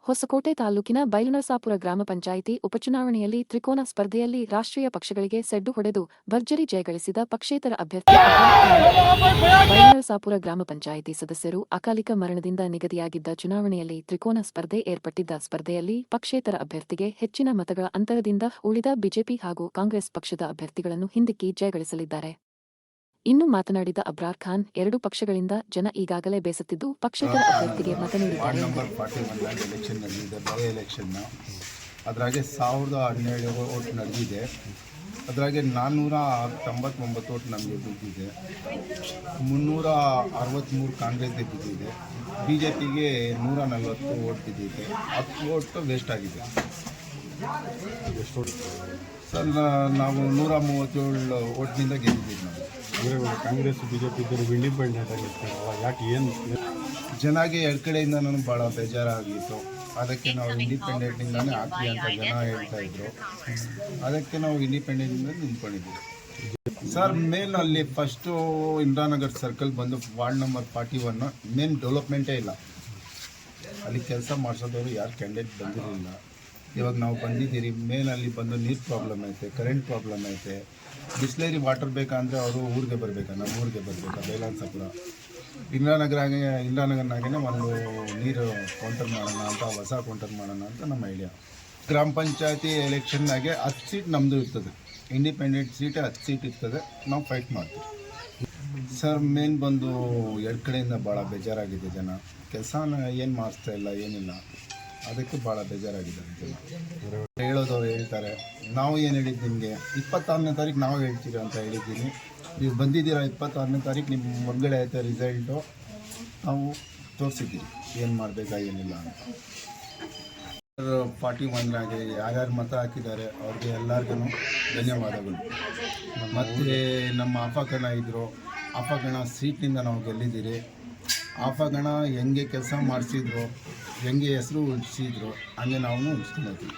ಹೊಸಕೋಟೆ ತಾಲೂಕಿನ ಬೈಲನರಸಾಪುರ ಗ್ರಾಮ ಪಂಚಾಯಿತಿ ಉಪಚುನಾವಣೆಯಲ್ಲಿ ತ್ರಿಕೋನ ಸ್ಪರ್ಧೆಯಲ್ಲಿ ರಾಷ್ಟ್ರೀಯ ಪಕ್ಷಗಳಿಗೆ ಸೆಡ್ಡು ಹೊಡೆದು ಭರ್ಜರಿ ಜಯಗಳಿಸಿದ ಪಕ್ಷೇತರ ಅಭ್ಯರ್ಥಿ ಬೈಲನರಸಾಪುರ ಗ್ರಾಮ ಪಂಚಾಯಿತಿ ಸದಸ್ಯರು ಅಕಾಲಿಕ ಮರಣದಿಂದ ನಿಗದಿಯಾಗಿದ್ದ ಚುನಾವಣೆಯಲ್ಲಿ ತ್ರಿಕೋನ ಸ್ಪರ್ಧೆ ಏರ್ಪಟ್ಟಿದ್ದ ಸ್ಪರ್ಧೆಯಲ್ಲಿ ಪಕ್ಷೇತರ ಅಭ್ಯರ್ಥಿಗೆ ಹೆಚ್ಚಿನ ಮತಗಳ ಅಂತರದಿಂದ ಉಳಿದ ಬಿಜೆಪಿ ಹಾಗೂ ಕಾಂಗ್ರೆಸ್ ಪಕ್ಷದ ಅಭ್ಯರ್ಥಿಗಳನ್ನು ಹಿಂದಿಕ್ಕಿ ಜಯಗಳಿಸಲಿದ್ದಾರೆ. ಇನ್ನು ಮಾತನಾಡಿದ ಅಬ್ರಾರ್ ಖಾನ್, ಎರಡು ಪಕ್ಷಗಳಿಂದ ಜನ ಈಗಾಗಲೇ ಬೇಸತ್ತಿದ್ದು ಪಕ್ಷೇತರ ಅಭ್ಯರ್ಥಿಗೆ ಮತ ನೀಡಿದ್ದಾರೆ. ನಂಬರ್ 41 ಎಲೆಕ್ಷನ್ ನಡೆದಿದೆ, ಬೈ ಎಲೆಕ್ಷನ್. ಅದರಾಗೆ 1017 ಓಟ್ ನಡೆದಿದೆ. ಅದರಾಗೆ 499 ಓಟ್ ನಮಗೆ ಬಿದ್ದಿದೆ. 363 ಕಾಂಗ್ರೆಸ್ಗೆ ಬಿದ್ದಿದೆ. BJPಗೆ 140 ಓಟ್ ಬಿದ್ದಿದೆ. 10 ಓಟ್ ವೇಸ್ಟ್ ಆಗಿದೆ. ಸರ್, ನಾವು 137 ಓಟ್ನಿಂದ ಗೆದ್ದಿದ್ದೀವಿ. ನಾವು ಕಾಂಗ್ರೆಸ್ BJP ಇದ್ದರು ಇಂಡಿಪೆಂಡೆಂಟ್ ಆಗಿರ್ತಾರಲ್ಲ, ಯಾಕೆ ಏನು ಜನಗೆ ಎರಡು ಕಡೆಯಿಂದ ನನಗೆ ಭಾಳ ಬೇಜಾರಾಗಿತ್ತು. ಅದಕ್ಕೆ ನಾವು ಇಂಡಿಪೆಂಡೆಂಟಿಂದಾನೇ ಹಾಕಿ ಅಂತ ಜನ ಹೇಳ್ತಾ ಇದ್ರು. ಅದಕ್ಕೆ ನಾವು ಇಂಡಿಪೆಂಡೆಂಟಿಂದ ನಿಂತ್ಕೊಂಡಿದ್ದೀವಿ. ಸರ್, ಮೇನಲ್ಲಿ ಫಸ್ಟು ಇಂದಿರಾನಗರ್ ಸರ್ಕಲ್ ಬಂದು ವಾರ್ಡ್ ನಂಬರ್ 41 ಮೇನ್ ಡೆವಲಪ್ಮೆಂಟೇ ಇಲ್ಲ. ಅಲ್ಲಿ ಕೆಲಸ ಮಾಡಿಸೋದವರು ಯಾರು ಕ್ಯಾಂಡಿಡೇಟ್ ಬಂದಿರಲಿಲ್ಲ. ಇವಾಗ ನಾವು ಬಂದಿದ್ದೀರಿ. ಮೇನಲ್ಲಿ ಬಂದು ನೀರು ಪ್ರಾಬ್ಲಮ್ ಐತೆ, ಕರೆಂಟ್ ಪ್ರಾಬ್ಲಮ್ ಐತೆ. ಬಿಸ್ಲೇರಿ ವಾಟರ್ ಬೇಕಂದರೆ ಅವರು ಊರಿಗೆ ಬರಬೇಕಾ, ನಮ್ಮ ಊರಿಗೆ ಬರಬೇಕಾ, ಬೈಲನರಸಾಪುರ ಇಂದಿರಾನಗರ್ನಾಗೇ ಒಂದು ನೀರು ಕೌಂಟರ್ ಮಾಡೋಣ ಅಂತ, ಹೊಸ ಕೌಂಟರ್ ಮಾಡೋಣ ಅಂತ ನಮ್ಮ ಐಡಿಯಾ. ಗ್ರಾಮ ಪಂಚಾಯತಿ ಎಲೆಕ್ಷನ್ನಾಗೆ 10 ಸೀಟ್ ನಮ್ಮದು ಇರ್ತದೆ. ಇಂಡಿಪೆಂಡೆಂಟ್ ಸೀಟೇ 10 ಸೀಟ್ ಇರ್ತದೆ. ನಾವು ಫೈಟ್ ಮಾಡ್ತೀವಿ. ಸರ್, ಮೇನ್ ಬಂದು ಎರಡು ಕಡೆಯಿಂದ ಭಾಳ ಬೇಜಾರಾಗಿದೆ. ಜನ ಕೆಲಸನ ಏನು ಮಾಡಿಸ್ತಾ ಇಲ್ಲ, ಏನಿಲ್ಲ. ಅದಕ್ಕೆ ಭಾಳ ಬೇಜಾರಾಗಿದ್ದಾರೆ ಜನ. ಹೇಳೋದವ್ರು ಹೇಳ್ತಾರೆ, ನಾವು ಏನು ಹೇಳಿದ್ದು ನಿಮಗೆ 26ನೇ ತಾರೀಕು ನಾವು ಹೇಳ್ತೀವಿ ಅಂತ ಹೇಳಿದ್ದೀನಿ. ನೀವು ಬಂದಿದ್ದೀರಾ 26ನೇ ತಾರೀಕು, ನಿಮ್ಮ ಮುಂದ್ಗಡೆ ಆಯ್ತಾ ರಿಸಲ್ಟು. ನಾವು ತೋರಿಸಿದ್ದೀವಿ ಏನು ಮಾಡಬೇಕಾ ಏನಿಲ್ಲ ಅಂತ. 41 ಯಾರ್ಯಾರು ಮತ ಹಾಕಿದ್ದಾರೆ ಅವ್ರಿಗೆ ಎಲ್ಲರಿಗೂ ಧನ್ಯವಾದಗಳು. ಮತ್ತು ನಮ್ಮ ಅಪಗಣ ಇದ್ದರು, ಅಪಗಣ ಸೀಟ್ನಿಂದ ನಾವು ಗೆಲ್ಲಿದ್ದೀರಿ. ಅಪಗಣ ಹೆಂಗೆ ಕೆಲಸ ಮಾಡಿಸಿದ್ರು, ಹೆಂಗೆ ಹೆಸರು ಉಳಿಸಿದ್ರು, ಹಂಗೆ ನಾವು ಉಳಿಸ್ಕೊಂಡು ಹೋಗ್ತೀವಿ.